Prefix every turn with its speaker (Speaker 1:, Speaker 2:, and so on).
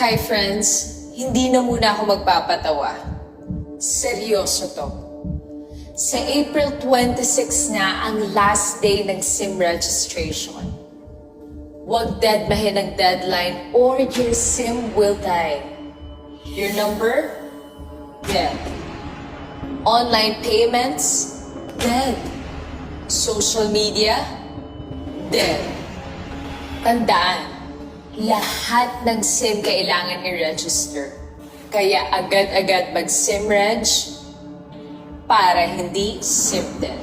Speaker 1: Hi friends, hindi na muna ako magpapatawa. Seryoso to. Sa April 26 na ang last day ng SIM registration. Huwag deadmahin ang deadline or your SIM will die. Your number? Dead. Online payments? Dead. Social media? Dead. Tandaan, lahat ng SIM kailangan i-register. Kaya agad-agad mag-SIM reg para hindi SIM dead.